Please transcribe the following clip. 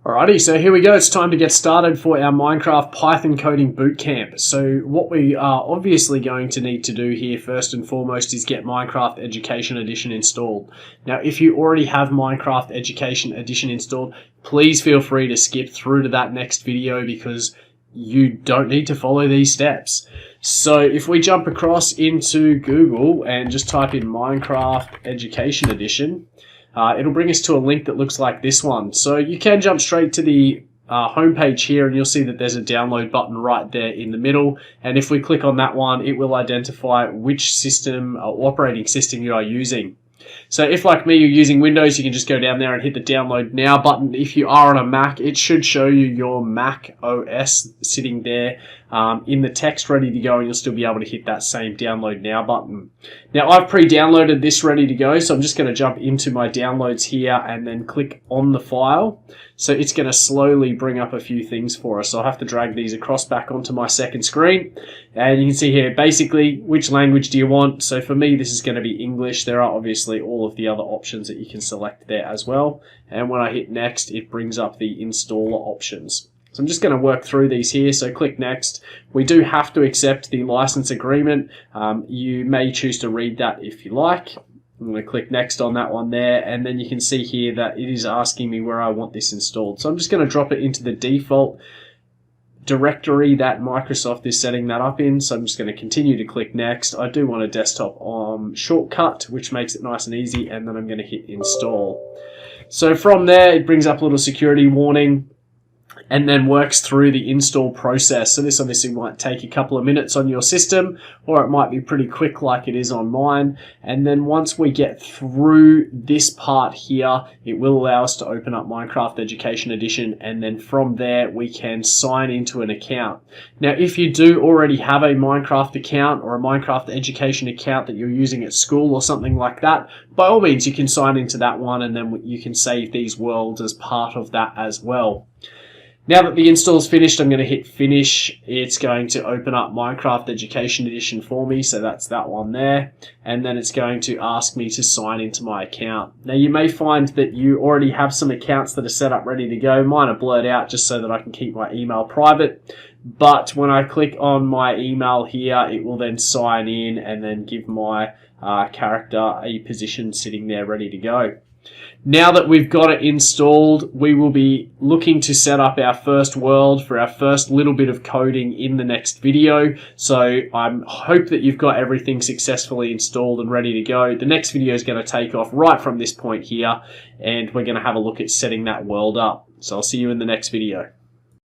Alrighty, so here we go. It's time to get started for our Minecraft Python coding bootcamp. So what we are obviously going to need to do here first and foremost is get Minecraft Education Edition installed. Now, if you already have Minecraft Education Edition installed, please feel free to skip through to that next video because you don't need to follow these steps. So if we jump across into Google and just type in Minecraft Education Edition, it'll bring us to a link that looks like this one. So you can jump straight to the homepage here and you'll see that there's a download button right there in the middle. And if we click on that one, it will identify which system or operating system you are using. So if, like me, you're using Windows, you can just go down there and hit the download now button. If you are on a Mac, it should show you your Mac OS sitting there in the text ready to go, and you'll still be able to hit that same download now button. Now, I've pre-downloaded this ready to go, so I'm just going to jump into my downloads here and then click on the file. So it's going to slowly bring up a few things for us. So I'll have to drag these across back onto my second screen. And you can see here, basically, which language do you want? So for me, this is going to be English. There are obviously all of the other options that you can select there as well. And when I hit next, it brings up the installer options. So I'm just going to work through these here. So click next. We do have to accept the license agreement. You may choose to read that if you like. I'm going to click next on that one there, and then you can see here that it is asking me where I want this installed. So I'm just going to drop it into the default directory that Microsoft is setting that up in. So I'm just going to continue to click next. I do want a desktop shortcut, which makes it nice and easy, and then I'm going to hit install. So from there, it brings up a little security warning and then works through the install process. So this obviously might take a couple of minutes on your system, or it might be pretty quick like it is on mine. And then once we get through this part here, it will allow us to open up Minecraft Education Edition, and then from there we can sign into an account. Now, if you do already have a Minecraft account or a Minecraft Education account that you're using at school or something like that, by all means you can sign into that one, and then you can save these worlds as part of that as well. Now that the install is finished, I'm going to hit finish. It's going to open up Minecraft Education Edition for me, so that's that one there. And then it's going to ask me to sign into my account. Now you may find that you already have some accounts that are set up ready to go. Mine are blurred out just so that I can keep my email private. But when I click on my email here, it will then sign in and then give my character a position sitting there ready to go. Now that we've got it installed, we will be looking to set up our first world for our first little bit of coding in the next video. So I hope that you've got everything successfully installed and ready to go. The next video is going to take off right from this point here, and we're going to have a look at setting that world up. So I'll see you in the next video.